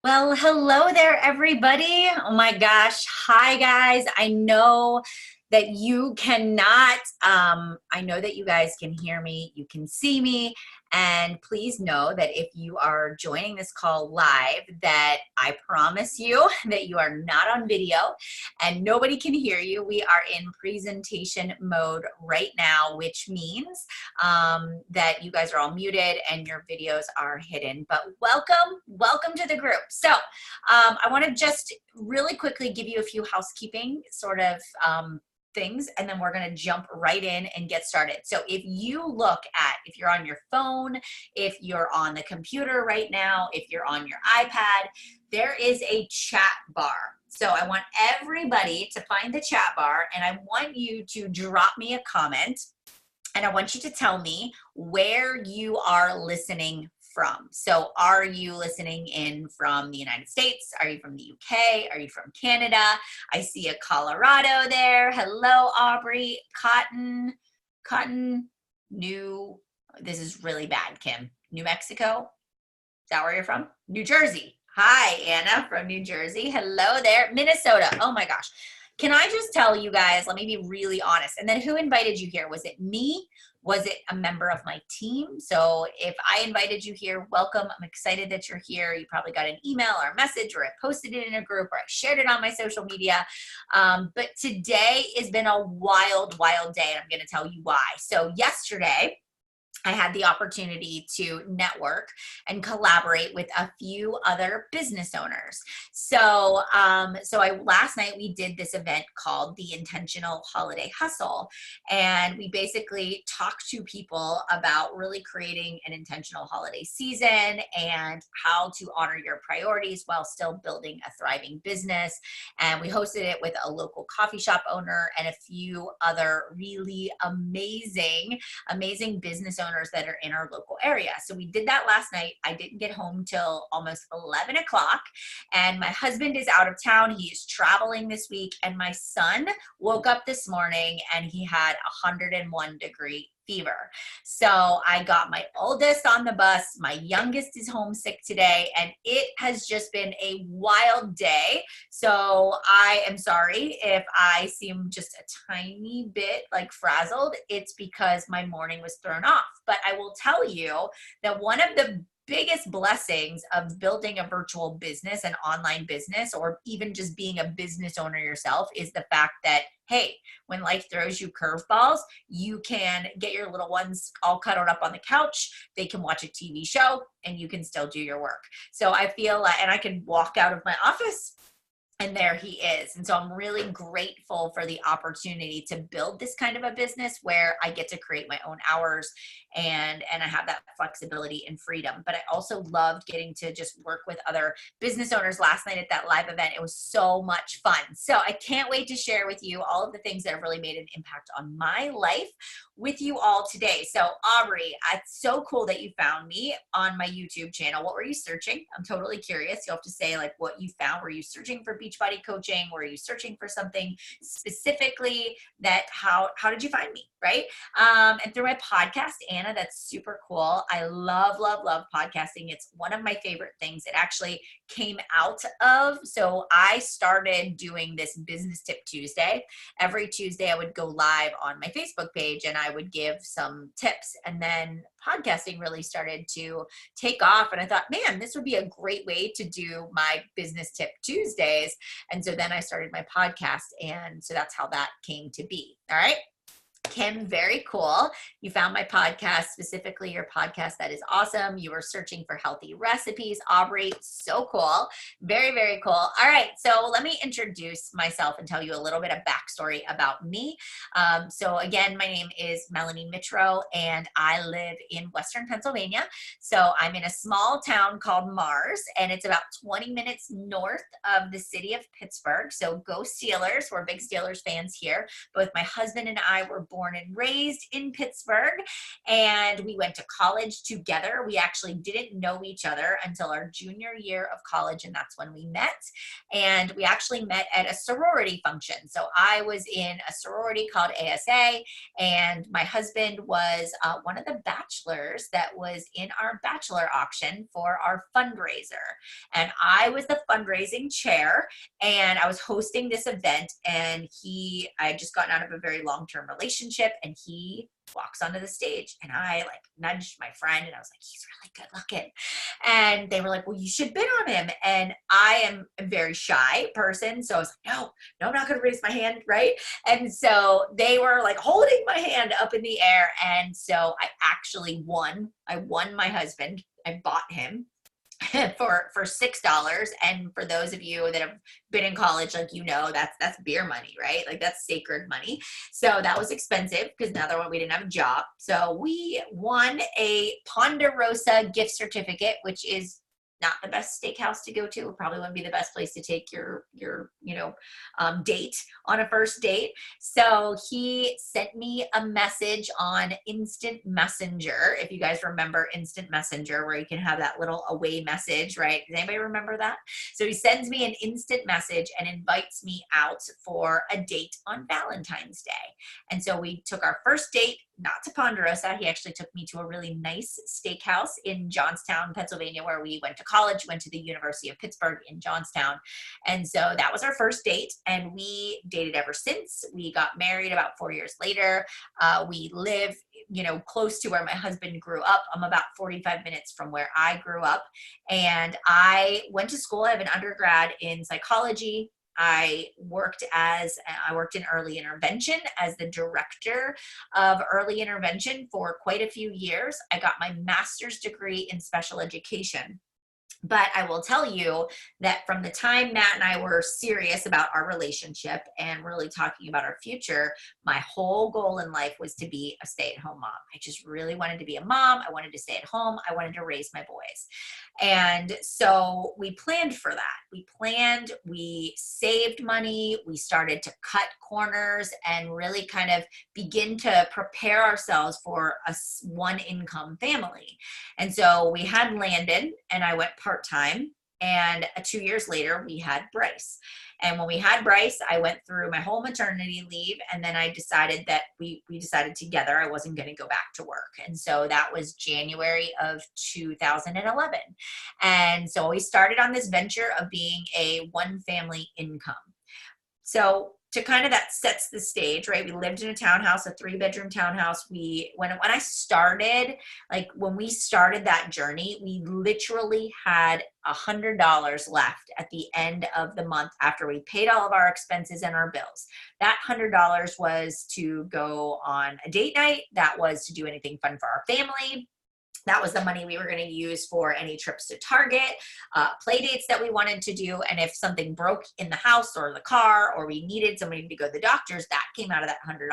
Well, hello there, everybody. Oh my gosh. Hi, guys. I know that you cannot, I know that you guys can hear me, you can see me, and please know that if you are joining this call live, that I promise you that you are not on video and nobody can hear you. We are in presentation mode right now, which means that you guys are all muted and your videos are hidden. But welcome to the group. So I want to just really quickly give you a few housekeeping sort of things, and then we're going to jump right in and get started. So if you're on your phone, if you're on the computer right now, if you're on your iPad, there is a chat bar. So I want everybody to find the chat bar, and I want you to drop me a comment, and I want you to tell me where you are listening from. So are you listening in from the United States? Are you from the UK? Are you from Canada? I see a Colorado there. Hello, Aubrey. This is really bad, Kim. New Mexico? Is that where you're from? New Jersey. Hi, Anna from New Jersey. Hello there. Minnesota. Oh my gosh. Can I just tell you guys, let me be really honest. And then who invited you here? Was it me? Was it a member of my team? So if I invited you here, welcome. I'm excited that you're here. You probably got an email or a message, or I posted it in a group, or I shared it on my social media. But today has been a wild, wild day, and I'm going to tell you why. So yesterday, I had the opportunity to network and collaborate with a few other business owners. So, last night we did this event called the Intentional Holiday Hustle, and we basically talked to people about really creating an intentional holiday season and how to honor your priorities while still building a thriving business. And we hosted it with a local coffee shop owner and a few other really amazing business owners that are in our local area. So we did that last night. I didn't get home till almost 11 o'clock, and my husband is out of town. He is traveling this week, and my son woke up this morning and he had 101-degree fever. So I got my oldest on the bus. My youngest is homesick today, and it has just been a wild day. So I am sorry if I seem just a tiny bit like frazzled. It's because my morning was thrown off. But I will tell you that one of the biggest blessings of building a virtual business, an online business, or even just being a business owner yourself is the fact that, hey, when life throws you curveballs, you can get your little ones all cuddled up on the couch. They can watch a TV show and you can still do your work. So I feel like, and I can walk out of my office and there he is. And so I'm really grateful for the opportunity to build this kind of a business where I get to create my own hours and I have that flexibility and freedom. But I also loved getting to just work with other business owners last night at that live event. It was so much fun. So I can't wait to share with you all of the things that have really made an impact on my life with you all today. So Aubrey, it's so cool that you found me on my YouTube channel. What were you searching? I'm totally curious. You'll have to say like what you found. Were you searching for Beachbody coaching? Were you searching for something specifically that, how did you find me, right? And through my podcast, Anna, that's super cool. I love podcasting. It's one of my favorite things. It actually came out of, so I started doing this Business Tip Tuesday. Every Tuesday I would go live on my Facebook page and I would give some tips, and then podcasting really started to take off. And I thought, man, this would be a great way to do my Business Tip Tuesdays. And so then I started my podcast. And so that's how that came to be. All right. Kim, very cool. You found my podcast, specifically your podcast. That is awesome. You were searching for healthy recipes. Aubrey, so cool. Very, very cool. All right. So let me introduce myself and tell you a little bit of backstory about me. So again, my name is Melanie Mitro and I live in Western Pennsylvania. So I'm in a small town called Mars, and it's about 20 minutes north of the city of Pittsburgh. So go Steelers. We're big Steelers fans here. Both my husband and I were born and raised in Pittsburgh, and we went to college together. We actually didn't know each other until our junior year of college, and that's when we met. And we actually met at a sorority function. So I was in a sorority called ASA, and my husband was one of the bachelors that was in our bachelor auction for our fundraiser. And I was the fundraising chair, and I was hosting this event, and I had just gotten out of a very long-term relationship, and he walks onto the stage, and I like nudged my friend, and I was like, he's really good looking. And they were like, well, you should bid on him. And I am a very shy person. So I was like, no, I'm not going to raise my hand. Right. And so they were like holding my hand up in the air. And so I actually won. I won my husband. I bought him for $6. And for those of you that have been in college, like, that's beer money, right? Like, that's sacred money. So that was expensive because we didn't have a job. So we won a Ponderosa gift certificate, which is not the best steakhouse to go to. It probably wouldn't be the best place to take your date on a first date. So he sent me a message on Instant Messenger. If you guys remember Instant Messenger, where you can have that little away message, right? Does anybody remember that? So he sends me an instant message and invites me out for a date on Valentine's Day. And so we took our first date, not to Ponderosa. He actually took me to a really nice steakhouse in Johnstown, Pennsylvania, where we went to college, went to the University of Pittsburgh in Johnstown. And so that was our first date, and we dated ever since. We got married about 4 years later. We live, close to where my husband grew up. I'm about 45 minutes from where I grew up. And I went to school. I have an undergrad in psychology. I worked in early intervention as the director of early intervention for quite a few years. I got my master's degree in special education. But I will tell you that from the time Matt and I were serious about our relationship and really talking about our future, my whole goal in life was to be a stay-at-home mom. I just really wanted to be a mom. I wanted to stay at home. I wanted to raise my boys. And so we planned for that. We saved money. We started to cut corners and really kind of begin to prepare ourselves for a one-income family. And so we had Landon, and I went part-time, and 2 years later we had Bryce. And when we had Bryce, I went through my whole maternity leave, and then I decided that we decided together I wasn't going to go back to work. And so that was January of 2011. And so we started on this venture of being a one family income. So to kind of that sets the stage, right? We lived in a townhouse, a 3-bedroom townhouse. When we started that journey, we literally had $100 left at the end of the month after we paid all of our expenses and our bills. That $100 was to go on a date night. That was to do anything fun for our family. That was the money we were going to use for any trips to Target, play dates that we wanted to do. And if something broke in the house or the car, or we needed somebody to go to the doctors, that came out of that $100.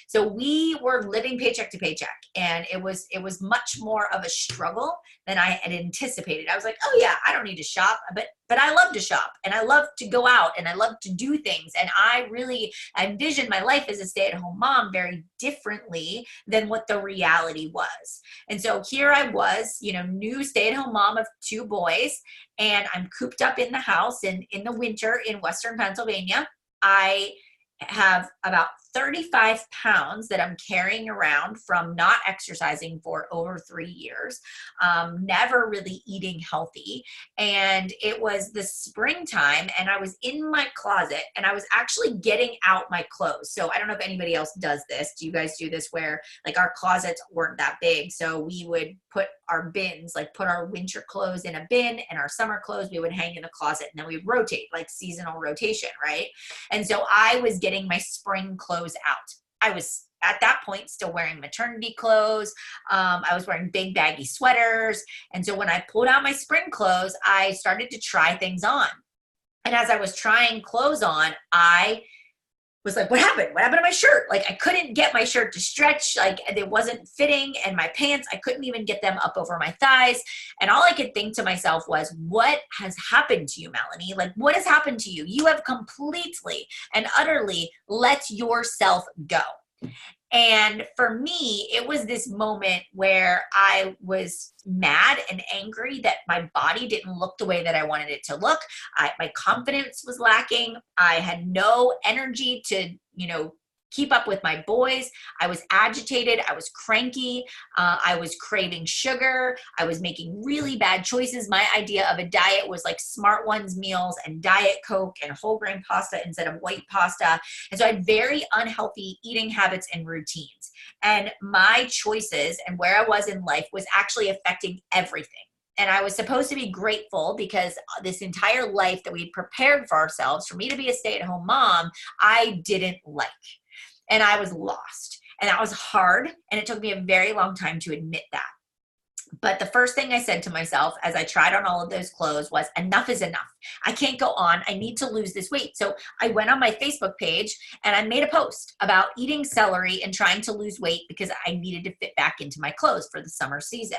So we were living paycheck to paycheck. And it was much more of a struggle than I had anticipated. I was like, oh yeah, I don't need to shop, but I love to shop, and I love to go out, and I love to do things. And I envisioned my life as a stay-at-home mom very differently than what the reality was. And so here I was, new stay-at-home mom of 2 boys, and I'm cooped up in the house in the winter in Western Pennsylvania. I have about 35 pounds that I'm carrying around from not exercising for over 3 years, never really eating healthy. And it was the springtime, and I was in my closet, and I was actually getting out my clothes. So I don't know if anybody else does this. Do you guys do this where like our closets weren't that big? So we would put our bins, like put our winter clothes in a bin, and our summer clothes we would hang in the closet, and then we would rotate, like seasonal rotation, right? And so I was getting my spring clothes out. I was at that point still wearing maternity clothes. I was wearing big baggy sweaters. And so when I pulled out my spring clothes, I started to try things on. And as I was trying clothes on, I was like, what happened? What happened to my shirt? Like, I couldn't get my shirt to stretch. Like, it wasn't fitting. And my pants, I couldn't even get them up over my thighs. And all I could think to myself was, what has happened to you, Melanie? Like, what has happened to you? You have completely and utterly let yourself go. And for me, it was this moment where I was mad and angry that my body didn't look the way that I wanted it to look. My confidence was lacking. I had no energy to, keep up with my boys. I was agitated. I was cranky. I was craving sugar. I was making really bad choices. My idea of a diet was like Smart Ones meals and Diet Coke and whole grain pasta instead of white pasta. And so I had very unhealthy eating habits and routines. And my choices and where I was in life was actually affecting everything. And I was supposed to be grateful because this entire life that we prepared for ourselves, for me to be a stay-at-home mom, I didn't like. And I was lost. And that was hard. And it took me a very long time to admit that. But the first thing I said to myself as I tried on all of those clothes was, enough is enough. I can't go on. I need to lose this weight. So I went on my Facebook page and I made a post about eating celery and trying to lose weight because I needed to fit back into my clothes for the summer season.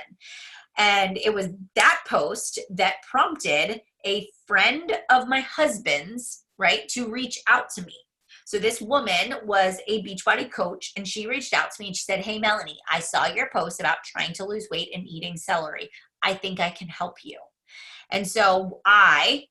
And it was that post that prompted a friend of my husband's, right, to reach out to me. So this woman was a Beachbody coach, and she reached out to me and she said, hey, Melanie, I saw your post about trying to lose weight and eating celery. I think I can help you. And so I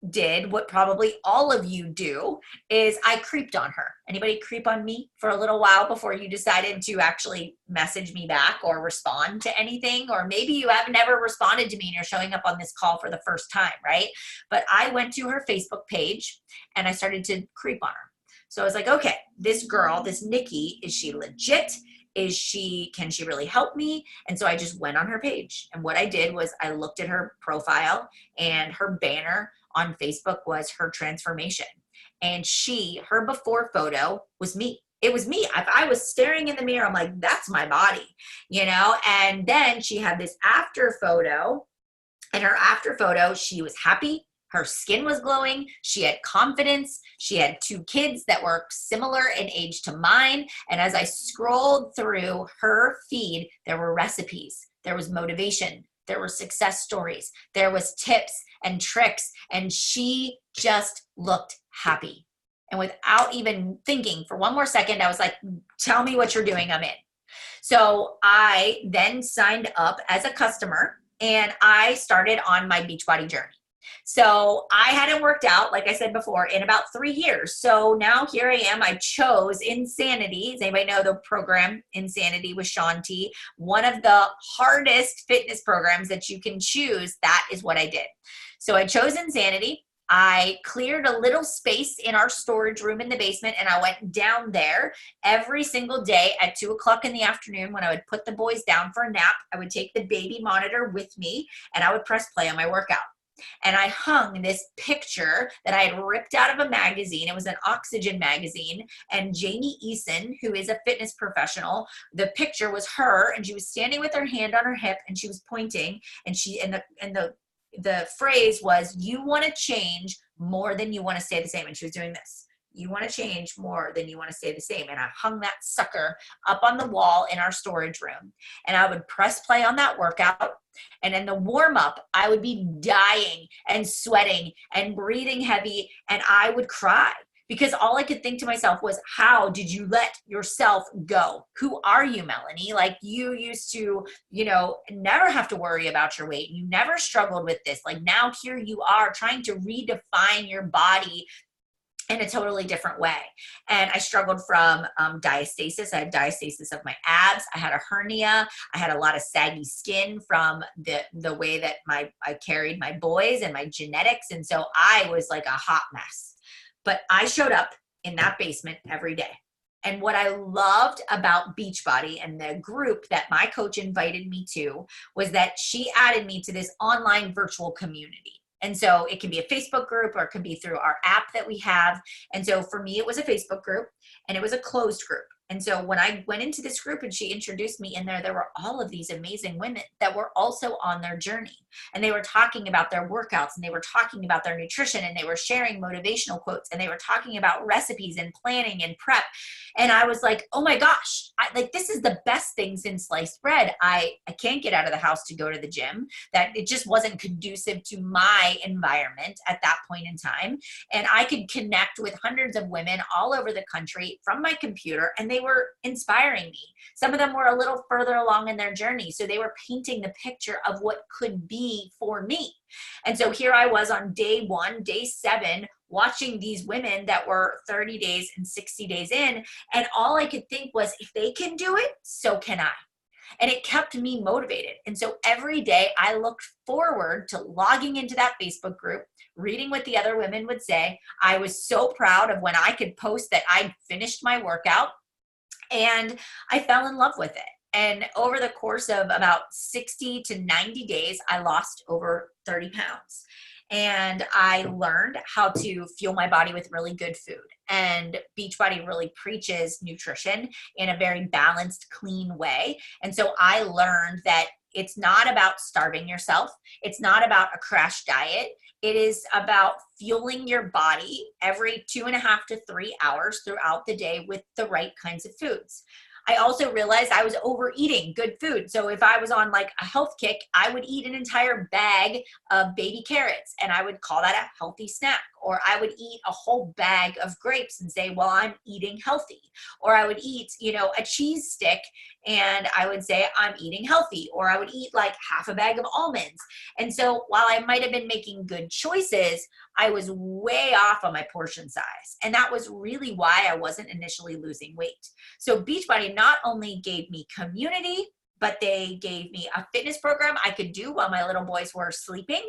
did what probably all of you do, is I creeped on her. Anybody creep on me for a little while before you decided to actually message me back or respond to anything? Or maybe you have never responded to me and you're showing up on this call for the first time, right? But I went to her Facebook page and I started to creep on her. So I was like, okay, this girl, this Nikki, is she legit? Can she really help me? And so I just went on her page. And what I did was I looked at her profile, and her banner on Facebook was her transformation. And her before photo was me. It was me. I was staring in the mirror. I'm like, that's my body, And then she had this after photo, and her after photo, she was happy. Her skin was glowing. She had confidence. She had 2 kids that were similar in age to mine. And as I scrolled through her feed, there were recipes. There was motivation. There were success stories. There was tips and tricks. And she just looked happy. And without even thinking for one more second, I was like, tell me what you're doing. I'm in. So I then signed up as a customer and I started on my Beachbody journey. So I hadn't worked out, like I said before, in about 3 years. So now here I am. I chose Insanity. Does anybody know the program Insanity with Shaun T? One of the hardest fitness programs that you can choose. That is what I did. So I chose Insanity. I cleared a little space in our storage room in the basement, and I went down there every single day at 2:00 in the afternoon when I would put the boys down for a nap. I would take the baby monitor with me, and I would press play on my workout. And I hung this picture that I had ripped out of a magazine. It was an Oxygen magazine. And Jamie Eason, who is a fitness professional, the picture was her, and she was standing with her hand on her hip, and she was pointing. And the phrase was, "You want to change more than you want to stay the same." And she was doing this. You want to change more than you want to stay the same. And I hung that sucker up on the wall in our storage room. And I would press play on that workout. And in the warm up, I would be dying and sweating and breathing heavy. And I would cry because all I could think to myself was, how did you let yourself go? Who are you, Melanie? Like, you used to, never have to worry about your weight. You never struggled with this. Like, now here you are trying to redefine your body in a totally different way. And I struggled from diastasis. I had diastasis of my abs. I had a hernia. I had a lot of saggy skin from the way that I carried my boys and my genetics. And so I was like a hot mess. But I showed up in that basement every day. And what I loved about Beachbody and the group that my coach invited me to was that she added me to this online virtual community. And so it can be a Facebook group, or it can be through our app that we have. And so for me, it was a Facebook group, and it was a closed group. And so when I went into this group and she introduced me in there were all of these amazing women that were also on their journey. And they were talking about their workouts, and they were talking about their nutrition, and they were sharing motivational quotes, and they were talking about recipes and planning and prep. And I was like, oh my gosh, this is the best thing since sliced bread. I can't get out of the house to go to the gym. That it just wasn't conducive to my environment at that point in time. And I could connect with hundreds of women all over the country from my computer, and they were inspiring me. Some of them were a little further along in their journey. So they were painting the picture of what could be for me. And so here I was on day 1, day 7, watching these women that were 30 days and 60 days in. And all I could think was, if they can do it, so can I. And it kept me motivated. And so every day I looked forward to logging into that Facebook group, reading what the other women would say. I was so proud of when I could post that I'd finished my workout, and I fell in love with it. And over the course of about 60 to 90 days, I lost over 30 pounds. And I learned how to fuel my body with really good food. And Beachbody really preaches nutrition in a very balanced, clean way. And so I learned that it's not about starving yourself. It's not about a crash diet. It is about fueling your body every 2.5 to 3 hours throughout the day with the right kinds of foods. I also realized I was overeating good food. So if I was on like a health kick, I would eat an entire bag of baby carrots, and I would call that a healthy snack. Or I would eat a whole bag of grapes and say, well, I'm eating healthy. Or I would eat, a cheese stick and I would say I'm eating healthy. Or I would eat like half a bag of almonds. And so while I might have been making good choices, I was way off on my portion size. And that was really why I wasn't initially losing weight. So Beachbody not only gave me community, but they gave me a fitness program I could do while my little boys were sleeping.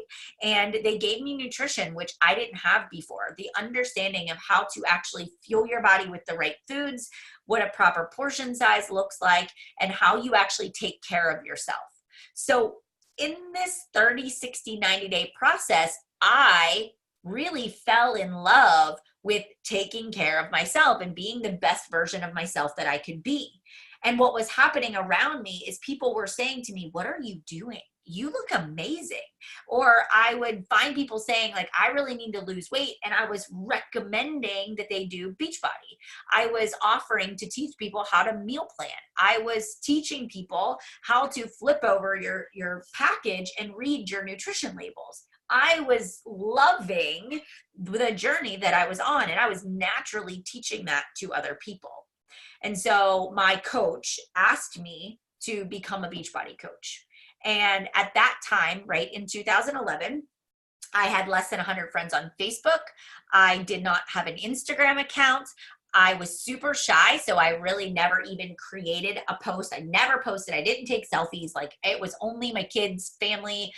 And they gave me nutrition, which I didn't have before. The understanding of how to actually fuel your body with the right foods, what a proper portion size looks like, and how you actually take care of yourself. So in this 30, 60, 90-day process, I really fell in love with taking care of myself and being the best version of myself that I could be. And what was happening around me is people were saying to me, what are you doing? You look amazing. Or I would find people saying like, I really need to lose weight. And I was recommending that they do Beachbody. I was offering to teach people how to meal plan. I was teaching people how to flip over your package and read your nutrition labels. I was loving the journey that I was on, and I was naturally teaching that to other people. And so my coach asked me to become a Beachbody coach. And at that time, right in 2011, I had less than 100 friends on Facebook. I did not have an Instagram account. I was super shy, so I really never even created a post. I never posted. I didn't take selfies. Like, it was only my kids' family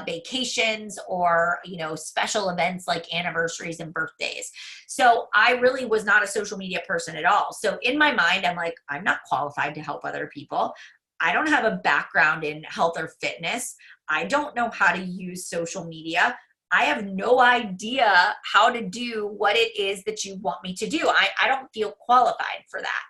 vacations or, special events like anniversaries and birthdays. So I really was not a social media person at all. So in my mind, I'm like, I'm not qualified to help other people. I don't have a background in health or fitness. I don't know how to use social media. I have no idea how to do what it is that you want me to do. I don't feel qualified for that.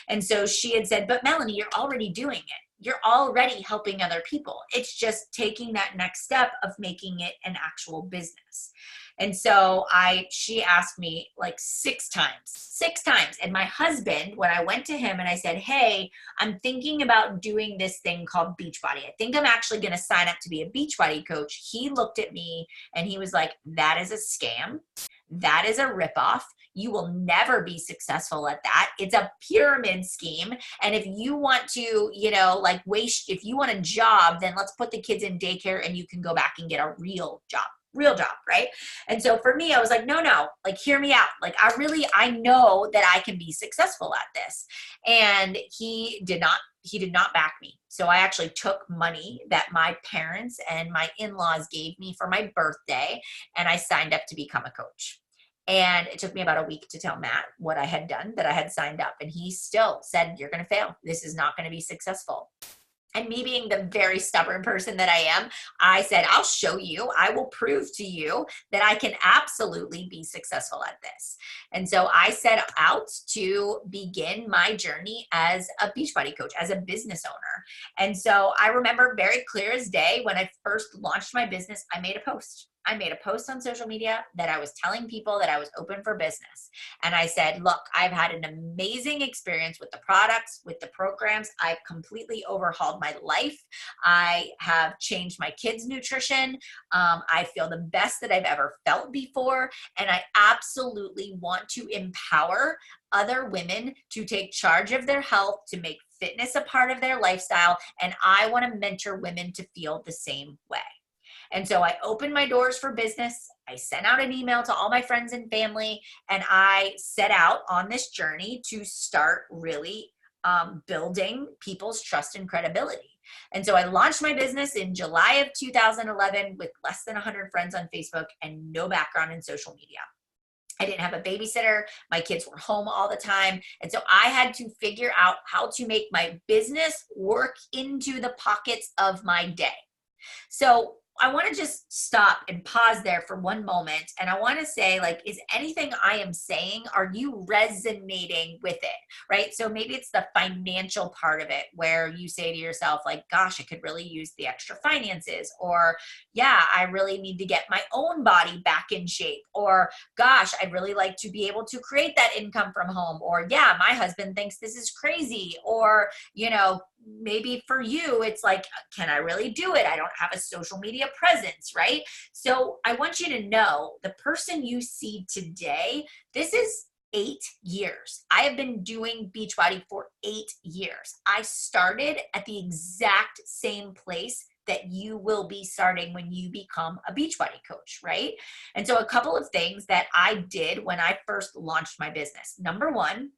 And so she had said, but Melanie, you're already doing it. You're already helping other people. It's just taking that next step of making it an actual business. And so she asked me like 6 times. And my husband, when I went to him and I said, hey, I'm thinking about doing this thing called Beachbody. I think I'm actually going to sign up to be a Beachbody coach. He looked at me and he was like, that is a scam. That is a ripoff. You will never be successful at that. It's a pyramid scheme. And if you want to, if you want a job, then let's put the kids in daycare and you can go back and get a real job, right? And so for me, I was like, no, like, hear me out. Like, I know that I can be successful at this. And he did not back me. So I actually took money that my parents and my in-laws gave me for my birthday, and I signed up to become a coach. And it took me about a week to tell Matt what I had done, that I had signed up. And he still said, you're going to fail. This is not going to be successful. And me being the very stubborn person that I am, I said, I'll show you. I will prove to you that I can absolutely be successful at this. And so I set out to begin my journey as a Beachbody coach, as a business owner. And so I remember very clear as day when I first launched my business, I made a post. I made a post on social media that I was telling people that I was open for business. And I said, look, I've had an amazing experience with the products, with the programs. I've completely overhauled my life. I have changed my kids' nutrition. I feel the best that I've ever felt before. And I absolutely want to empower other women to take charge of their health, to make fitness a part of their lifestyle. And I want to mentor women to feel the same way. And so I opened my doors for business. I sent out an email to all my friends and family, and I set out on this journey to start really building people's trust and credibility. And so I launched my business in July of 2011 with less than 100 friends on Facebook and no background in social media. I didn't have a babysitter. My kids were home all the time. And so I had to figure out how to make my business work into the pockets of my day. So I want to just stop and pause there for one moment. And I want to say, like, is anything I am saying, are you resonating with it? Right? So maybe it's the financial part of it where you say to yourself, like, gosh, I could really use the extra finances. Or, yeah, I really need to get my own body back in shape. Or, gosh, I'd really like to be able to create that income from home. Or, yeah, my husband thinks this is crazy. Or, maybe for you, it's like, can I really do it? I don't have a social media presence, right? So I want you to know the person you see today, this is 8 years. I have been doing Beachbody for 8 years. I started at the exact same place that you will be starting when you become a Beachbody coach, right? And so a couple of things that I did when I first launched my business. Number one,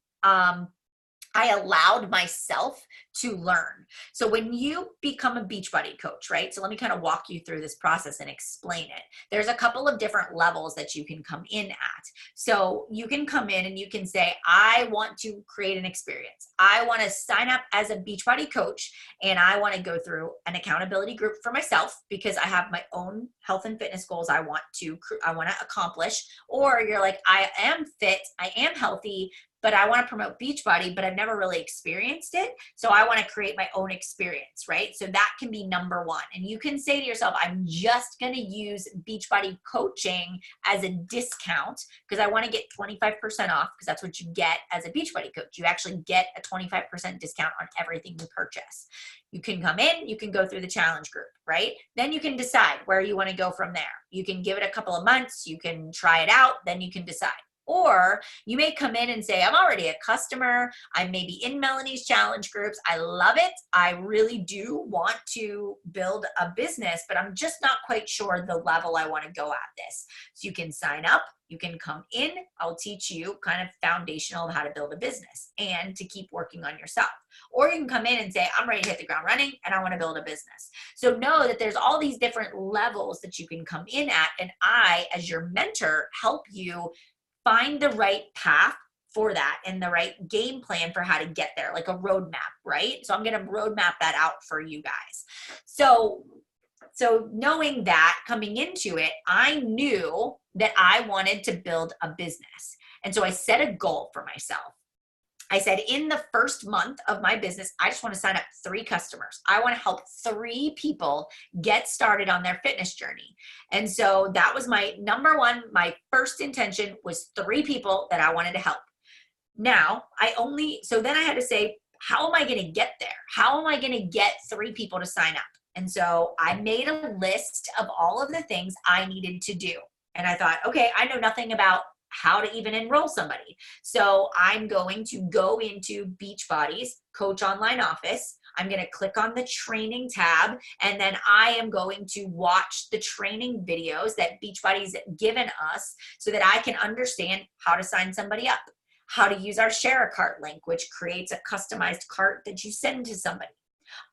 I allowed myself to learn. So when you become a Beachbody coach, right? So let me kind of walk you through this process and explain it. There's a couple of different levels that you can come in at. So you can come in and you can say, I want to create an experience. I want to sign up as a Beachbody coach, and I want to go through an accountability group for myself because I have my own health and fitness goals I want to accomplish. Or you're like, I am fit, I am healthy, but I want to promote Beachbody, but I've never really experienced it. So I want to create my own experience, right? So that can be number one. And you can say to yourself, I'm just going to use Beachbody coaching as a discount because I want to get 25% off because that's what you get as a Beachbody coach. You actually get a 25% discount on everything you purchase. You can come in, you can go through the challenge group, right? Then you can decide where you want to go from there. You can give it a couple of months, you can try it out, then you can decide. Or you may come in and say, I'm already a customer. I'm maybe in Melanie's challenge groups. I love it. I really do want to build a business, but I'm just not quite sure the level I want to go at this. So you can sign up. You can come in. I'll teach you kind of foundational of how to build a business and to keep working on yourself. Or you can come in and say, I'm ready to hit the ground running and I want to build a business. So know that there's all these different levels that you can come in at. And I, as your mentor, help you find the right path for that and the right game plan for how to get there, like a roadmap, right? So I'm going to roadmap that out for you guys. So knowing that coming into it, I knew that I wanted to build a business. And so I set a goal for myself. I said, in the first month of my business, I just want to sign up 3 customers. I want to help 3 people get started on their fitness journey. And so that was my number one, my first intention was 3 people that I wanted to help. Now, so then I had to say, how am I going to get there? How am I going to get 3 people to sign up? And so I made a list of all of the things I needed to do. And I thought, okay, I know nothing about how to even enroll somebody. So I'm going to go into Beachbody's Coach Online Office. I'm going to click on the training tab, and then I am going to watch the training videos that Beachbody's given us so that I can understand how to sign somebody up, how to use our share a cart link, which creates a customized cart that you send to somebody.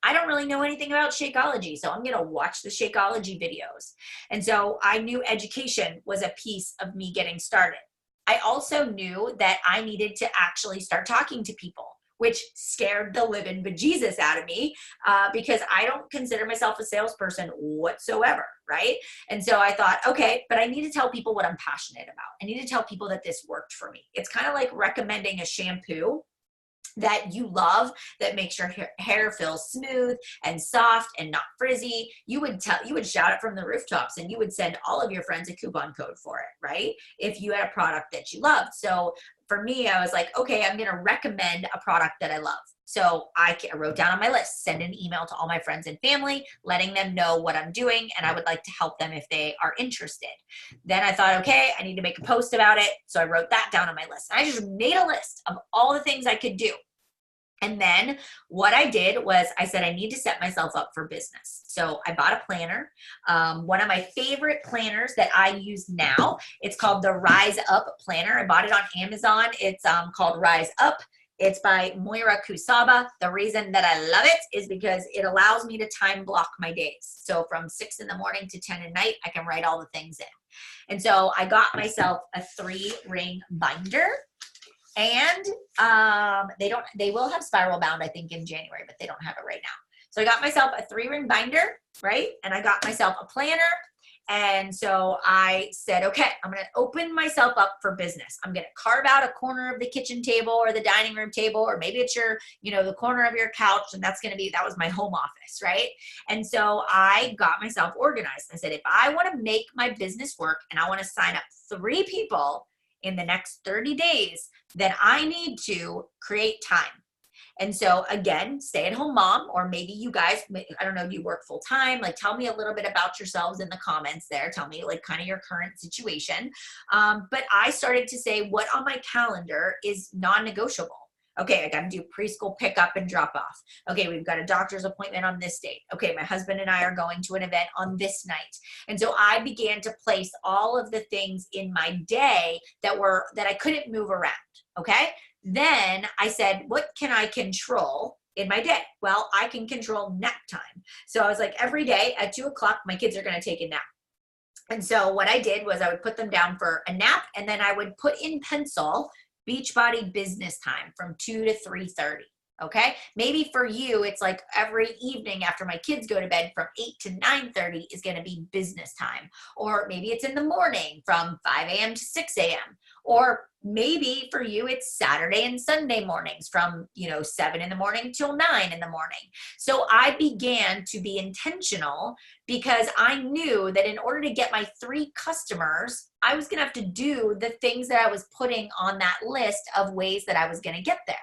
I don't really know anything about Shakeology, so I'm going to watch the Shakeology videos. And so I knew education was a piece of me getting started. I also knew that I needed to actually start talking to people, which scared the living bejesus out of me because I don't consider myself a salesperson whatsoever, right? And so I thought, okay, but I need to tell people what I'm passionate about. I need to tell people that this worked for me. It's kind of like recommending a shampoo. that you love, that makes your hair feel smooth and soft and not frizzy, you would shout it from the rooftops, and you would send all of your friends a coupon code for it, right? If you had a product that you loved. So for me, I was like, okay, I'm going to recommend a product that I love. So I wrote down on my list, send an email to all my friends and family, letting them know what I'm doing, and I would like to help them if they are interested. Then I thought, okay, I need to make a post about it. So I wrote that down on my list. And I just made a list of all the things I could do. And then what I did was I said, I need to set myself up for business. So I bought a planner. One of my favorite planners that I use now, it's called the Rise Up Planner. I bought it on Amazon. It's called Rise Up. It's by Moira Kusaba. The reason that I love it is because it allows me to time block my days. So from 6 in the morning to 10 at night, I can write all the things in. And so I got myself a 3-ring binder. And they will have spiral bound, I think, in January, but they don't have it right now. So I got myself a 3-ring binder, right? And I got myself a planner. And so I said, okay, I'm going to open myself up for business. I'm going to carve out a corner of the kitchen table or the dining room table, or maybe it's your, the corner of your couch. And that was my home office, right? And so I got myself organized. I said, if I want to make my business work and I want to sign up 3 people in the next 30 days, then I need to create time. And so again, stay-at-home mom, or maybe you guys, I don't know, do you work full time? Like, tell me a little bit about yourselves in the comments there. Tell me like kind of your current situation. But I started to say what on my calendar is non-negotiable. Okay, I got to do preschool pickup and drop off. Okay, we've got a doctor's appointment on this date. Okay, my husband and I are going to an event on this night. And so I began to place all of the things in my day that I couldn't move around. Okay, then I said, what can I control in my day? Well, I can control nap time. So I was like, every day at 2 o'clock, my kids are going to take a nap. And so what I did was I would put them down for a nap, and then I would put in pencil Beachbody business time from 2 to 3:30. Okay. Maybe for you, it's like every evening after my kids go to bed from 8 to 9:30 is going to be business time. Or maybe it's in the morning from 5 a.m. to 6 a.m. Or maybe for you, it's Saturday and Sunday mornings from, 7 in the morning till 9 in the morning. So I began to be intentional because I knew that in order to get my 3 customers, I was going to have to do the things that I was putting on that list of ways that I was going to get there.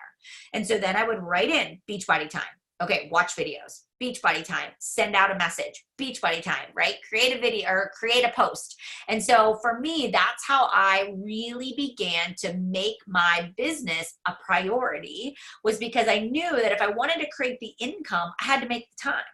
And so then I would write in Beachbody time. Okay, watch videos. Beachbody time. Send out a message. Beachbody time, right? Create a video or create a post. And so for me, that's how I really began to make my business a priority, was because I knew that if I wanted to create the income, I had to make the time.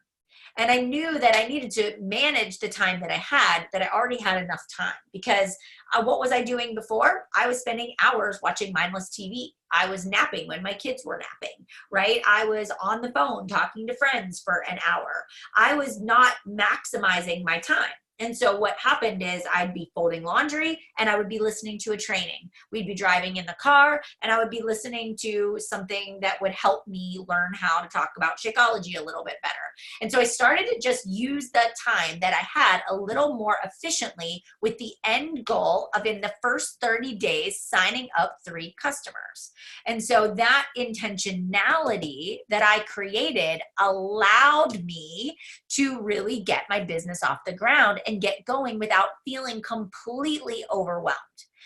And I knew that I needed to manage the time that I had, that I already had enough time. Because what was I doing before? I was spending hours watching mindless TV. I was napping when my kids were napping, right? I was on the phone talking to friends for an hour. I was not maximizing my time. And so what happened is I'd be folding laundry and I would be listening to a training. We'd be driving in the car and I would be listening to something that would help me learn how to talk about Shakeology a little bit better. And so I started to just use the time that I had a little more efficiently, with the end goal of, in the first 30 days, signing up 3 customers. And so that intentionality that I created allowed me to really get my business off the ground and get going without feeling completely overwhelmed.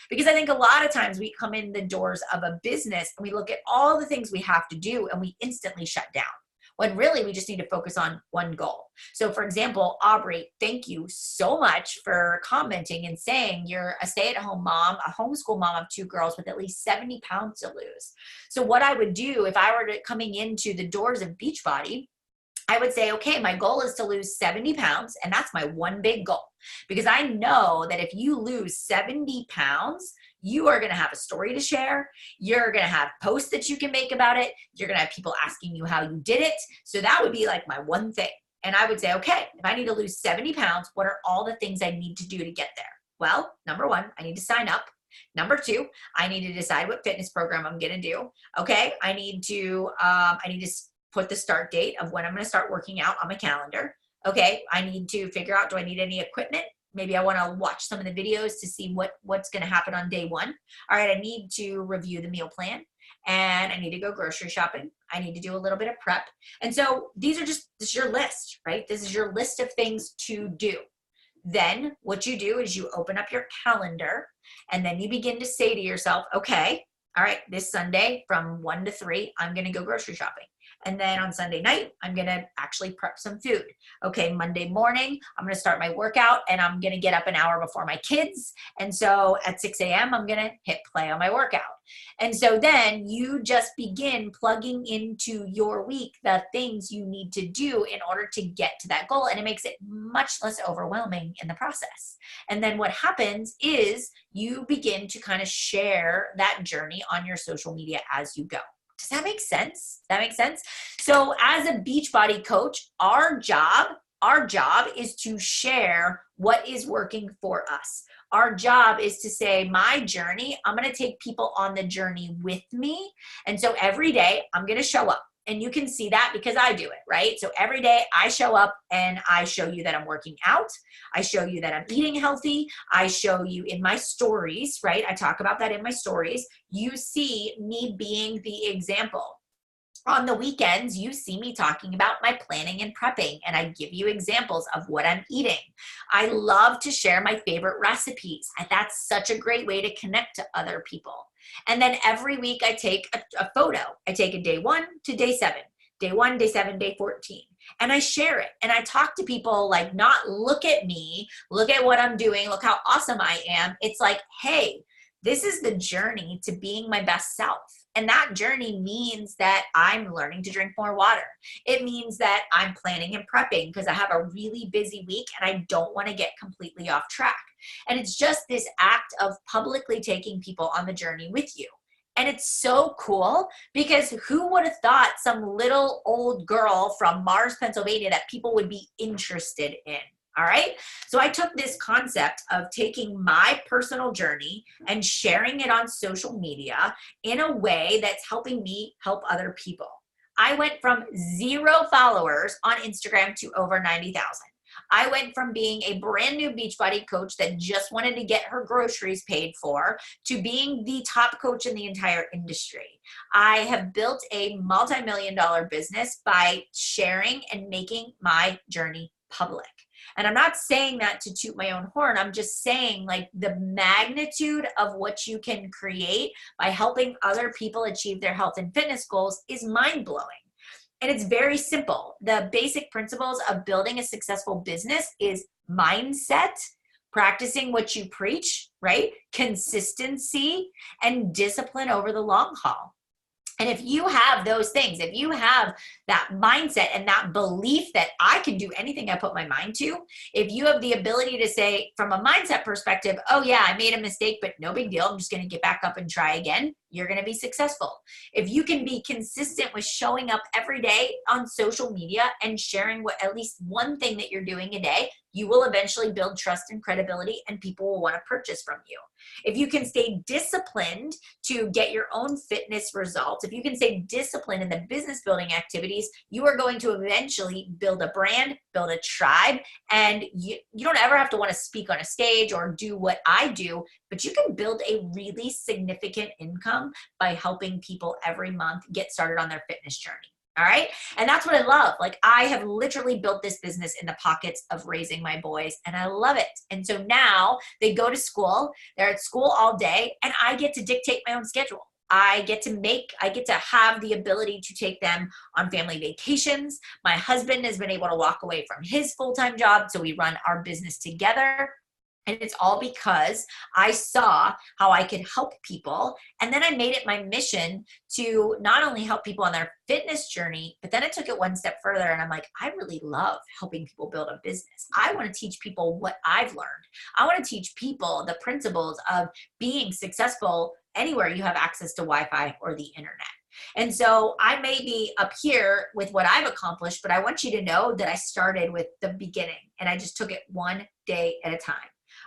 Because I think a lot of times we come in the doors of a business and we look at all the things we have to do and we instantly shut down, when really we just need to focus on one goal. So for example, Aubrey, thank you so much for commenting and saying you're a stay-at-home mom, a homeschool mom of 2 girls with at least 70 pounds to lose. So what I would do if I were coming into the doors of Beachbody, I would say, okay, my goal is to lose 70 pounds, and that's my one big goal. Because I know that if you lose 70 pounds, you are going to have a story to share. You're going to have posts that you can make about it. You're going to have people asking you how you did it. So that would be like my one thing. And I would say, okay, if I need to lose 70 pounds, what are all the things I need to do to get there? Well, number 1, I need to sign up. Number 2, I need to decide what fitness program I'm going to do. Okay, I need to put the start date of when I'm going to start working out on my calendar. Okay, I need to figure out, do I need any equipment? Maybe I want to watch some of the videos to see what's going to happen on day 1. All right, I need to review the meal plan. and I need to go grocery shopping. I need to do a little bit of prep. And so this is your list, right? This is your list of things to do. Then what you do is you open up your calendar and then you begin to say to yourself, okay, all right, this Sunday from 1 to 3, I'm going to go grocery shopping. And then on Sunday night, I'm going to actually prep some food. Okay, Monday morning, I'm going to start my workout and I'm going to get up an hour before my kids. And so at 6 a.m., I'm going to hit play on my workout. And so then you just begin plugging into your week the things you need to do in order to get to that goal. And it makes it much less overwhelming in the process. And then what happens is you begin to kind of share that journey on your social media as you go. Does that make sense? That makes sense? So as a Beachbody coach, our job is to share what is working for us. Our job is to say, my journey, I'm going to take people on the journey with me. And so every day I'm going to show up. And you can see that because I do it, right? So every day I show up and I show you that I'm working out. I show you that I'm eating healthy. I show you in my stories, right? I talk about that in my stories. You see me being the example. On the weekends, you see me talking about my planning and prepping, and I give you examples of what I'm eating. I love to share my favorite recipes. And that's such a great way to connect to other people. And then every week I take a photo. I take a day 1 to day 7, day 1, day 7, day 14. And I share it. And I talk to people like, not look at me, look at what I'm doing, look how awesome I am. It's like, hey, this is the journey to being my best self. And that journey means that I'm learning to drink more water. It means that I'm planning and prepping because I have a really busy week and I don't want to get completely off track. And it's just this act of publicly taking people on the journey with you. And it's so cool because who would have thought some little old girl from Mars, Pennsylvania that people would be interested in? All right. So I took this concept of taking my personal journey and sharing it on social media in a way that's helping me help other people. I went from 0 followers on Instagram to over 90,000. I went from being a brand new Beachbody coach that just wanted to get her groceries paid for to being the top coach in the entire industry. I have built a multi-million-dollar business by sharing and making my journey public. And I'm not saying that to toot my own horn. I'm just saying like the magnitude of what you can create by helping other people achieve their health and fitness goals is mind-blowing. And it's very simple. The basic principles of building a successful business is mindset, practicing what you preach, right? Consistency and discipline over the long haul. And if you have those things, if you have that mindset and that belief that I can do anything I put my mind to, if you have the ability to say from a mindset perspective, oh yeah, I made a mistake, but no big deal, I'm just going to get back up and try again, you're going to be successful. If you can be consistent with showing up every day on social media and sharing at least one thing that you're doing a day, you will eventually build trust and credibility and people will want to purchase from you. If you can stay disciplined to get your own fitness results, if you can stay disciplined in the business building activities, you are going to eventually build a brand, build a tribe, and you don't ever have to want to speak on a stage or do what I do, but you can build a really significant income by helping people every month get started on their fitness journey. All right. And that's what I love. Like I have literally built this business in the pockets of raising my boys and I love it. And so now they go to school, they're at school all day and I get to dictate my own schedule. I get to have the ability to take them on family vacations. My husband has been able to walk away from his full-time job. So we run our business together. And it's all because I saw how I could help people. And then I made it my mission to not only help people on their fitness journey, but then I took it one step further. And I'm like, I really love helping people build a business. I want to teach people what I've learned. I want to teach people the principles of being successful anywhere you have access to Wi-Fi or the internet. And so I may be up here with what I've accomplished, but I want you to know that I started with the beginning and I just took it one day at a time.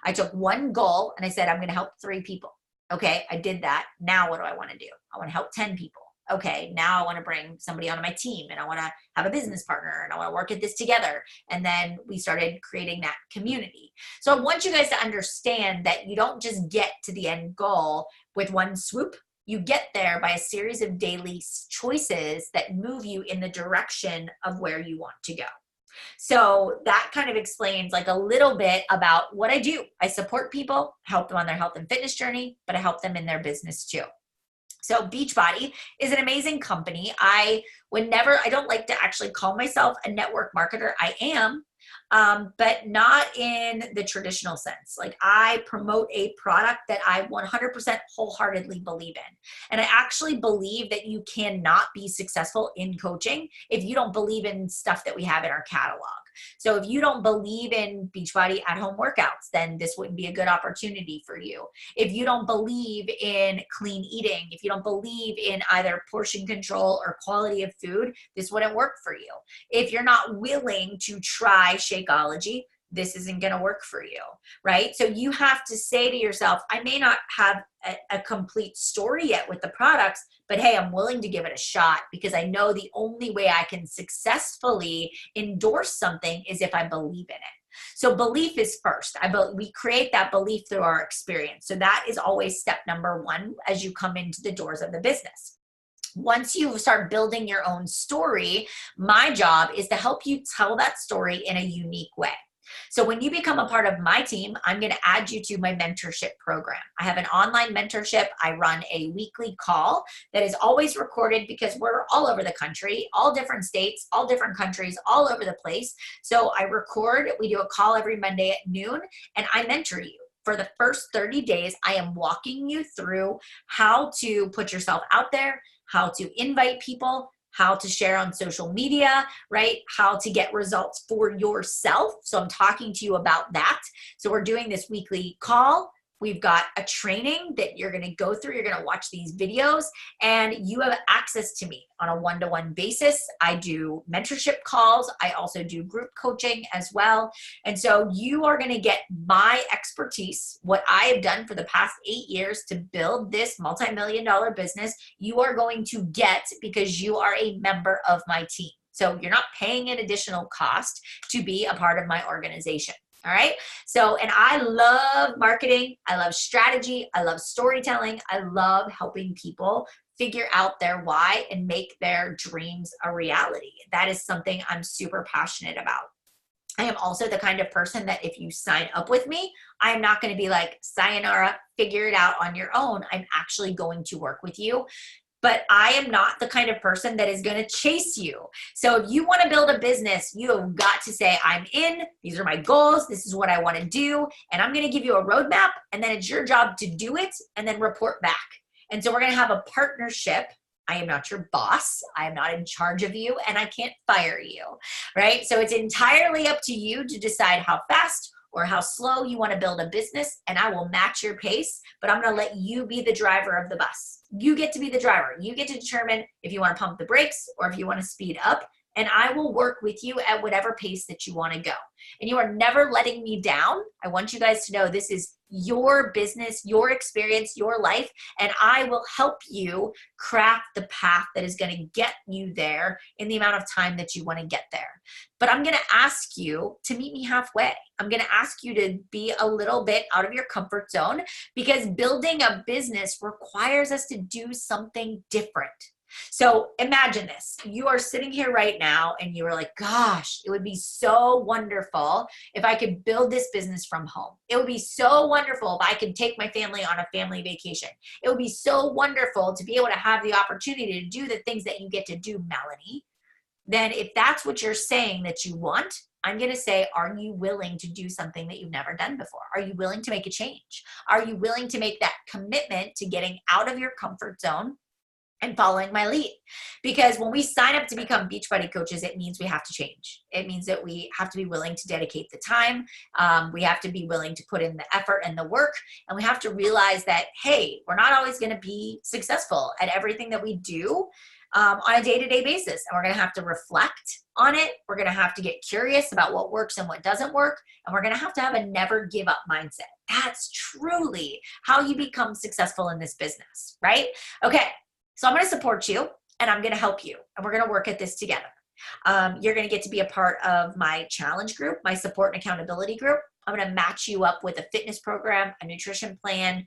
I took one goal and I said, I'm going to help 3 people. Okay, I did that. Now what do I want to do? I want to help 10 people. Okay, now I want to bring somebody onto my team and I want to have a business partner and I want to work at this together. And then we started creating that community. So I want you guys to understand that you don't just get to the end goal with one swoop. You get there by a series of daily choices that move you in the direction of where you want to go. So that kind of explains like a little bit about what I do. I support people, help them on their health and fitness journey, but I help them in their business too. So Beachbody is an amazing company. I don't like to actually call myself a network marketer. I am, but not in the traditional sense. Like, I promote a product that I 100% wholeheartedly believe in. And I actually believe that you cannot be successful in coaching if you don't believe in stuff that we have in our catalog. So if you don't believe in Beachbody at-home workouts, then this wouldn't be a good opportunity for you. If you don't believe in clean eating, if you don't believe in either portion control or quality of food, this wouldn't work for you. If you're not willing to try Shakeology, this isn't going to work for you, right? So you have to say to yourself, I may not have a complete story yet with the products, but hey, I'm willing to give it a shot because I know the only way I can successfully endorse something is if I believe in it. So belief is first. We create that belief through our experience. So that is always step number one as you come into the doors of the business. Once you start building your own story, my job is to help you tell that story in a unique way. So when you become a part of my team, I'm going to add you to my mentorship program. I have an online mentorship. I run a weekly call that is always recorded because we're all over the country, all different states, all different countries, all over the place. So I record, we do a call every Monday at noon, and I mentor you. For the first 30 days, I am walking you through how to put yourself out there, how to invite people, how to share on social media, right? How to get results for yourself. So I'm talking to you about that. So we're doing this weekly call. We've got a training that you're going to go through. You're going to watch these videos and you have access to me on a one-to-one basis. I do mentorship calls. I also do group coaching as well. And so you are going to get my expertise, what I have done for the past 8 years to build this multi-million-dollar business. You are going to get because you are a member of my team. So you're not paying an additional cost to be a part of my organization. All right. So, and I love marketing. I love strategy. I love storytelling. I love helping people figure out their why and make their dreams a reality. That is something I'm super passionate about. I am also the kind of person that if you sign up with me, I'm not going to be like, sayonara, figure it out on your own. I'm actually going to work with you. But I am not the kind of person that is going to chase you. So if you want to build a business, you have got to say, I'm in, these are my goals, this is what I want to do, and I'm going to give you a roadmap, and then it's your job to do it and then report back. And so we're going to have a partnership. I am not your boss. I am not in charge of you, and I can't fire you, right? So it's entirely up to you to decide how fast or how slow you want to build a business, and I will match your pace, but I'm going to let you be the driver of the bus. You get to be the driver. You get to determine if you want to pump the brakes or if you want to speed up, and I will work with you at whatever pace that you want to go. And you are never letting me down. I want you guys to know this is your business, your experience, your life, and I will help you craft the path that is going to get you there in the amount of time that you want to get there. But I'm going to ask you to meet me halfway. I'm going to ask you to be a little bit out of your comfort zone because building a business requires us to do something different. So imagine this. You are sitting here right now and you are like, gosh, it would be so wonderful if I could build this business from home. It would be so wonderful if I could take my family on a family vacation. It would be so wonderful to be able to have the opportunity to do the things that you get to do, Melanie. Then if that's what you're saying that you want, I'm going to say, are you willing to do something that you've never done before? Are you willing to make a change? Are you willing to make that commitment to getting out of your comfort zone and following my lead? Because when we sign up to become Beachbody coaches, it means we have to change. It means that we have to be willing to dedicate the time. We have to be willing to put in the effort and the work. And we have to realize that, hey, we're not always going to be successful at everything that we do on a day-to-day basis. And we're going to have to reflect on it. We're going to have to get curious about what works and what doesn't work. And we're going to have a never give up mindset. That's truly how you become successful in this business, right? Okay. So I'm going to support you and I'm going to help you and we're going to work at this together. You're going to get to be a part of my challenge group, my support and accountability group. I'm going to match you up with a fitness program, a nutrition plan,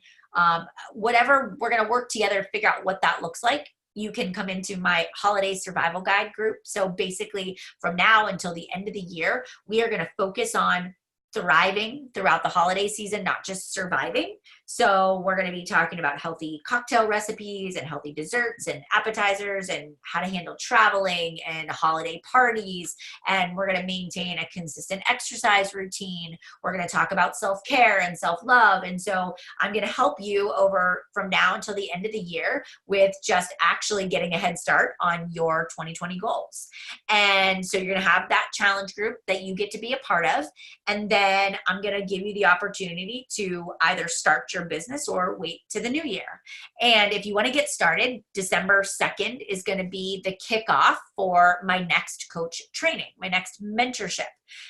whatever, we're going to work together to figure out what that looks like. You can come into my holiday survival guide group. So basically from now until the end of the year, we are going to focus on thriving throughout the holiday season, not just surviving. So we're going to be talking about healthy cocktail recipes and healthy desserts and appetizers and how to handle traveling and holiday parties. And we're going to maintain a consistent exercise routine. We're going to talk about self-care and self-love. And so I'm going to help you over from now until the end of the year with just actually getting a head start on your 2020 goals. And so you're going to have that challenge group that you get to be a part of. And then I'm going to give you the opportunity to either start your business or wait to the new year. And if you want to get started, December 2nd is going to be the kickoff for my next coach training, my next mentorship.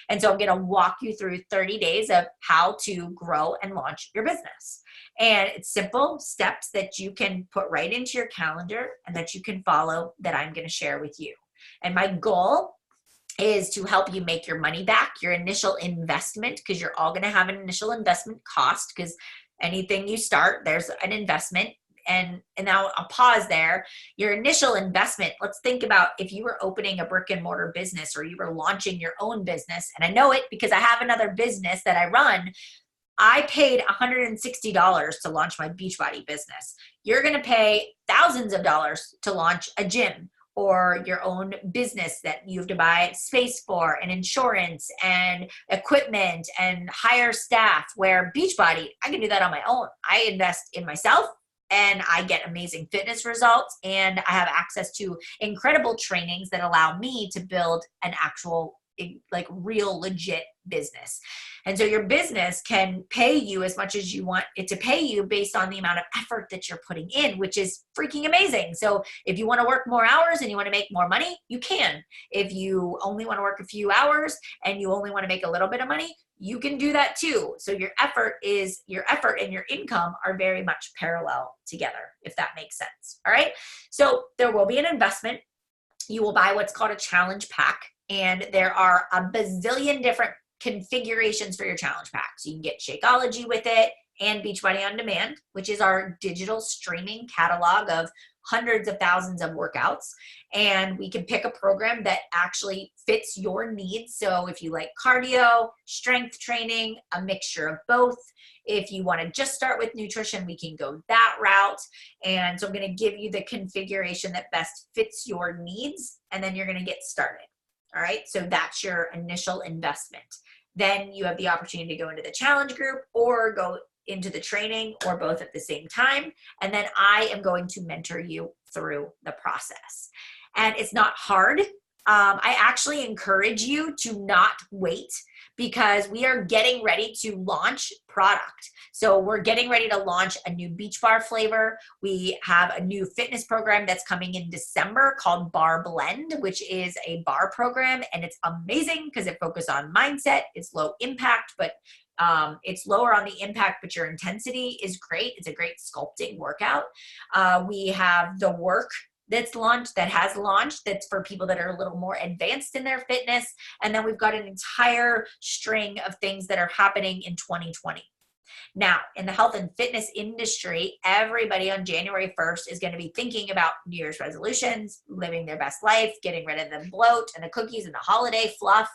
And so I'm going to walk you through 30 days of how to grow and launch your business. And it's simple steps that you can put right into your calendar and that you can follow that I'm going to share with you. And my goal is to help you make your money back, your initial investment, because you're all going to have an initial investment cost, because anything you start, there's an investment. And now I'll pause there. Your initial investment, let's think about if you were opening a brick and mortar business or you were launching your own business. And I know it because I have another business that I run. I paid $160 to launch my Beachbody business. You're going to pay thousands of dollars to launch a gym or your own business that you have to buy space for and insurance and equipment and hire staff, where Beachbody, I can do that on my own. I invest in myself and I get amazing fitness results, and I have access to incredible trainings that allow me to build an actual, like, real legit business. And so your business can pay you as much as you want it to pay you based on the amount of effort that you're putting in, which is freaking amazing. So if you want to work more hours and you want to make more money, you can. If you only want to work a few hours and you only want to make a little bit of money, you can do that too. So your effort and your income are very much parallel together, if that makes sense. All right. So there will be an investment. You will buy what's called a challenge pack. And there are a bazillion different configurations for your challenge pack. So you can get Shakeology with it and Beachbody On Demand, which is our digital streaming catalog of hundreds of thousands of workouts. And we can pick a program that actually fits your needs. So if you like cardio, strength training, a mixture of both. If you want to just start with nutrition, we can go that route. And so I'm going to give you the configuration that best fits your needs, and then you're going to get started. All right, so that's your initial investment. Then you have the opportunity to go into the challenge group or go into the training, or both at the same time. And then I am going to mentor you through the process. And it's not hard. I actually encourage you to not wait, because we are getting ready to launch product. So we're getting ready to launch a new Beach Bar flavor. We have a new fitness program that's coming in December called Bar Blend, which is a bar program. And it's amazing because it focuses on mindset. It's low impact, but it's lower on the impact, but your intensity is great. It's a great sculpting workout. We have the work that has launched, that's for people that are a little more advanced in their fitness. And then we've got an entire string of things that are happening in 2020. Now, in the health and fitness industry, everybody on January 1st is going to be thinking about New Year's resolutions, living their best life, getting rid of the bloat and the cookies and the holiday fluff.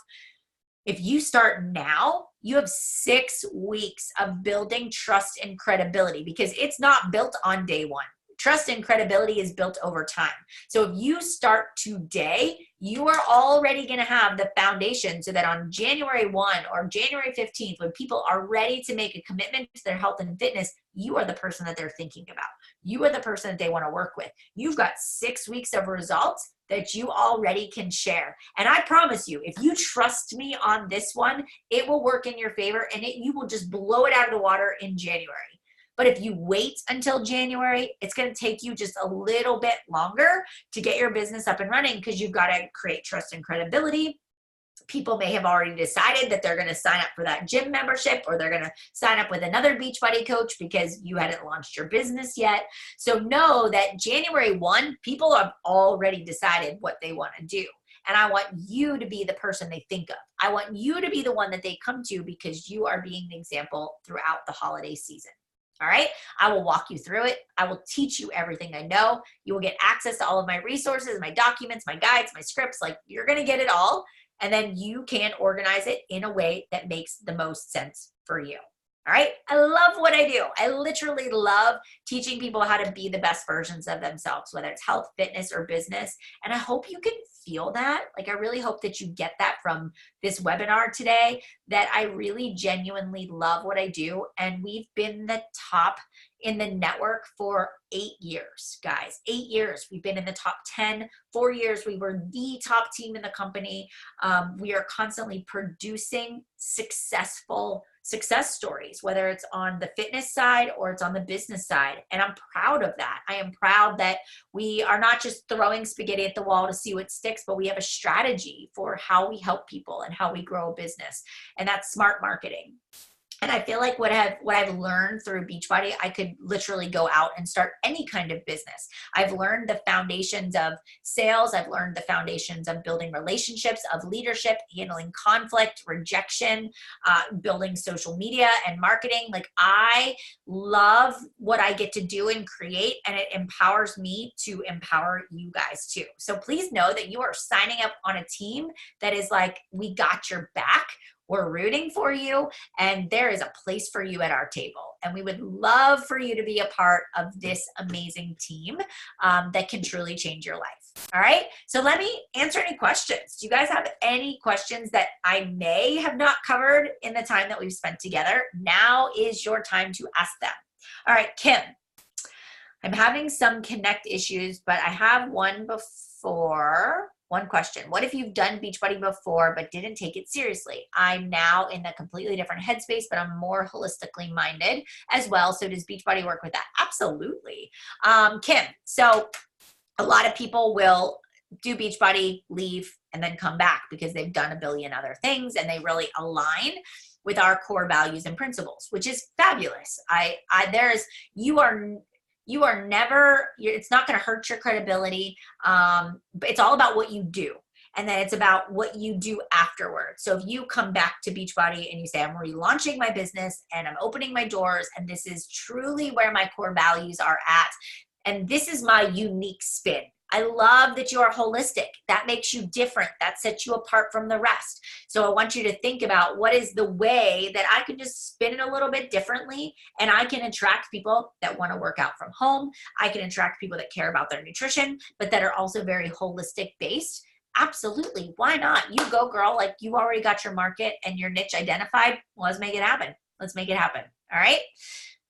If you start now, you have 6 weeks of building trust and credibility, because it's not built on day one. Trust and credibility is built over time. So if you start today, you are already going to have the foundation so that on January 1 or January 15th, when people are ready to make a commitment to their health and fitness, you are the person that they're thinking about. You are the person that they want to work with. You've got 6 weeks of results that you already can share. And I promise you, if you trust me on this one, it will work in your favor, and you will just blow it out of the water in January. But if you wait until January, it's going to take you just a little bit longer to get your business up and running, because you've got to create trust and credibility. People may have already decided that they're going to sign up for that gym membership, or they're going to sign up with another Beachbody coach because you hadn't launched your business yet. So know that January 1, people have already decided what they want to do. And I want you to be the person they think of. I want you to be the one that they come to, because you are being the example throughout the holiday season. All right. I will walk you through it. I will teach you everything I know. You will get access to all of my resources, my documents, my guides, my scripts. Like, you're going to get it all. And then you can organize it in a way that makes the most sense for you. All right. I love what I do. I literally love teaching people how to be the best versions of themselves, whether it's health, fitness, or business. And I hope you can feel that. Like, I really hope that you get that from this webinar today, that I really genuinely love what I do. And we've been the top in the network for 8 years, guys. 8 years. We've been in the top 10. 4 years, we were the top team in the company. We are constantly producing successful success stories, whether it's on the fitness side or it's on the business side. And I'm proud of that. I am proud that we are not just throwing spaghetti at the wall to see what sticks, but we have a strategy for how we help people and how we grow a business. And that's smart marketing. And I feel like what I've learned through Beachbody, I could literally go out and start any kind of business. I've learned the foundations of sales. I've learned the foundations of building relationships, of leadership, handling conflict, rejection, building social media and marketing. Like, I love what I get to do and create, and it empowers me to empower you guys too. So please know that you are signing up on a team that is like, we got your back. We're rooting for you, and there is a place for you at our table. And we would love for you to be a part of this amazing team that can truly change your life. All right. So let me answer any questions. Do you guys have any questions that I may have not covered in the time that we've spent together? Now is your time to ask them. All right, Kim, I'm having some connect issues, but I have one question. What if you've done Beachbody before but didn't take it seriously? I'm now in a completely different headspace, but I'm more holistically minded as well. So does Beachbody work with that? Absolutely. Kim, so a lot of people will do Beachbody, leave, and then come back because they've done a billion other things and they really align with our core values and principles, which is fabulous. You are never, it's not going to hurt your credibility. But it's all about what you do. And then it's about what you do afterwards. So if you come back to Beachbody and you say, I'm relaunching my business and I'm opening my doors, and this is truly where my core values are at, and this is my unique spin. I love that you are holistic. That makes you different. That sets you apart from the rest. So I want you to think about, what is the way that I can just spin it a little bit differently, and I can attract people that want to work out from home. I can attract people that care about their nutrition, but that are also very holistic based. Absolutely. Why not? You go, girl. Like, you already got your market and your niche identified. Well, let's make it happen. Let's make it happen. All right.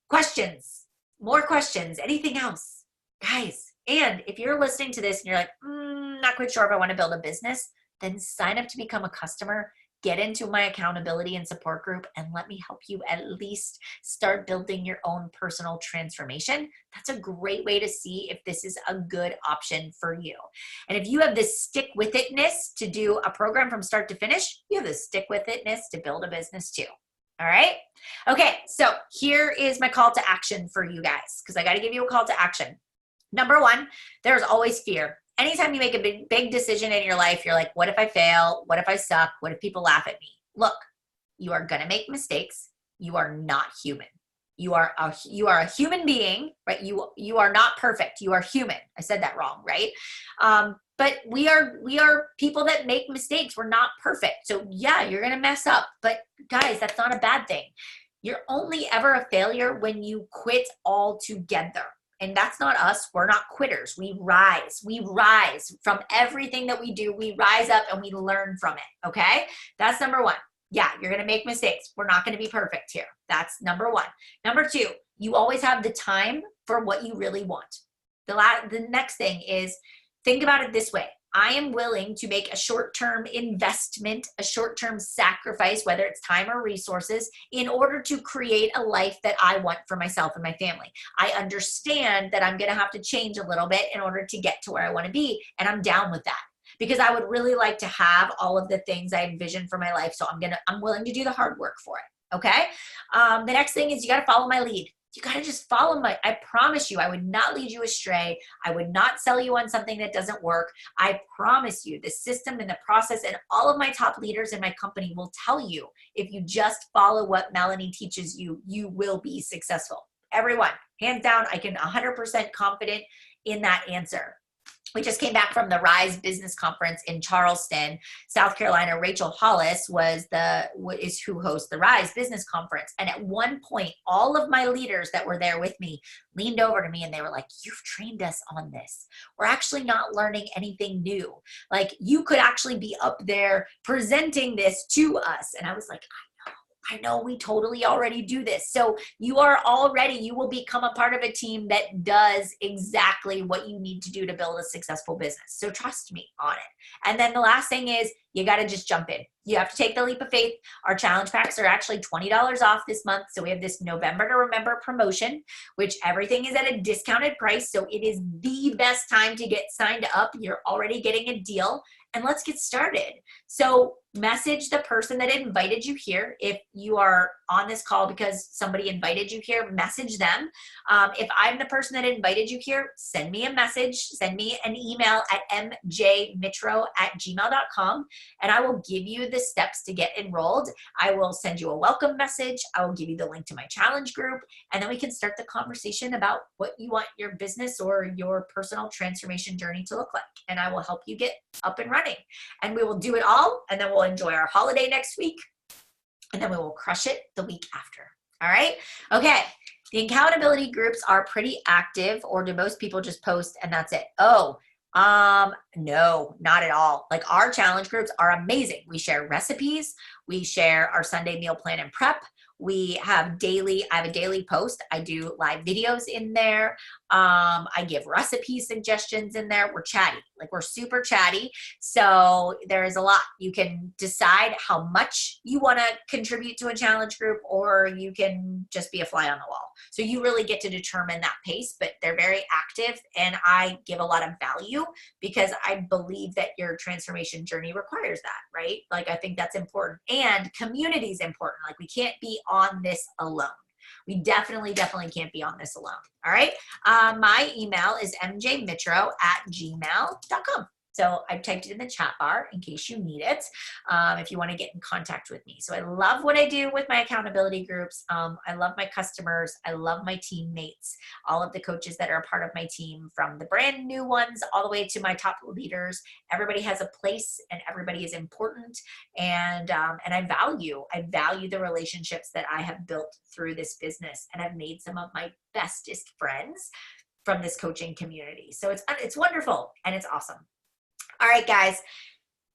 Questions, more questions, anything else, guys? And if you're listening to this and you're like, not quite sure if I want to build a business, then sign up to become a customer, get into my accountability and support group, and let me help you at least start building your own personal transformation. That's a great way to see if this is a good option for you. And if you have this stick with itness to do a program from start to finish, you have the stick with itness to build a business too. All right. Okay. So here is my call to action for you guys, because I got to give you a call to action. Number one, there's always fear. Anytime you make a big decision in your life, you're like, what if I fail? What if I suck? What if people laugh at me? Look, you are going to make mistakes. You are not human. You are a human being, right? You are not perfect. You are human. I said that wrong, right? But we are people that make mistakes. We're not perfect. So yeah, you're going to mess up. But guys, that's not a bad thing. You're only ever a failure when you quit altogether. And that's not us. We're not quitters. We rise. We rise from everything that we do. We rise up and we learn from it. Okay? That's number one. Yeah, you're going to make mistakes. We're not going to be perfect here. That's number one. Number two, you always have the time for what you really want. The next thing is, think about it this way. I am willing to make a short-term investment, a short-term sacrifice, whether it's time or resources, in order to create a life that I want for myself and my family. I understand that I'm going to have to change a little bit in order to get to where I want to be, and I'm down with that, because I would really like to have all of the things I envision for my life. So I'm willing to do the hard work for it. Okay. The next thing is, you got to follow my lead. You got to just follow I promise you, I would not lead you astray. I would not sell you on something that doesn't work. I promise you, the system and the process, and all of my top leaders in my company will tell you, if you just follow what Melanie teaches you, you will be successful. everyone. Hands down, I can 100% confident in that answer. We just came back from the Rise Business Conference in Charleston, South Carolina. Rachel Hollis is who hosts the Rise Business Conference. And at one point, all of my leaders that were there with me leaned over to me and they were like, "You've trained us on this. We're actually not learning anything new. Like, you could actually be up there presenting this to us." And I was like, I know we totally already do this. So you will become a part of a team that does exactly what you need to do to build a successful business. So trust me on it. And then the last thing is, you got to just jump in. You have to take the leap of faith. Our challenge packs are actually $20 off this month. So we have this November to Remember promotion, which everything is at a discounted price. So it is the best time to get signed up. You're already getting a deal. And let's get started. So message the person that invited you here. If you are on this call because somebody invited you here, message them. If I'm the person that invited you here, send me a message, send me an email at mjmitro@gmail.com, and I will give you the steps to get enrolled. I will send you a welcome message. I will give you the link to my challenge group, and then we can start the conversation about what you want your business or your personal transformation journey to look like, and I will help you get up and running. And we will do it all, and then we'll enjoy our holiday next week, and then we will crush it the week after. All right? Okay. The accountability groups are pretty active, or do most people just post and that's it? Oh, no, not at all. Like, our challenge groups are amazing. We share recipes. We share our Sunday meal plan and prep. I have a daily post. I do live videos in there. I give recipe suggestions in there. We're chatty, like, we're super chatty. So there is a lot. You can decide how much you want to contribute to a challenge group, or you can just be a fly on the wall. So you really get to determine that pace, but they're very active, and I give a lot of value because I believe that your transformation journey requires that, right? Like, I think that's important, and community is important. Like, we can't be on this alone. We definitely can't be on this alone. All right. My email is mjmitro@gmail.com. So I typed it in the chat bar in case you need it, if you want to get in contact with me. So I love what I do with my accountability groups. I love my customers. I love my teammates, all of the coaches that are a part of my team, from the brand new ones all the way to my top leaders. Everybody has a place, and everybody is important. And I value the relationships that I have built through this business, and I've made some of my bestest friends from this coaching community. So it's wonderful, and it's awesome. All right, guys,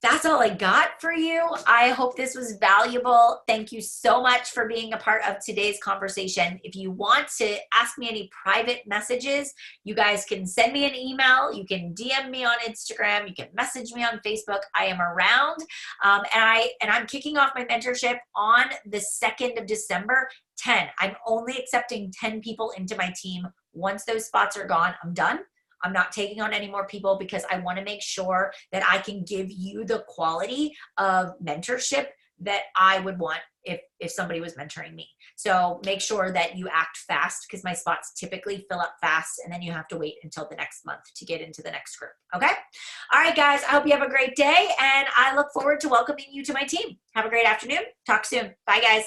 that's all I got for you. I hope this was valuable. Thank you so much for being a part of today's conversation. If you want to ask me any private messages, you guys can send me an email. You can DM me on Instagram. You can message me on Facebook. I am around. And I'm kicking off my mentorship on the 2nd of December, 10. I'm only accepting 10 people into my team. Once those spots are gone, I'm done. I'm not taking on any more people because I want to make sure that I can give you the quality of mentorship that I would want if somebody was mentoring me. So make sure that you act fast, because my spots typically fill up fast, and then you have to wait until the next month to get into the next group. Okay? All right, guys, I hope you have a great day, and I look forward to welcoming you to my team. Have a great afternoon. Talk soon. Bye, guys.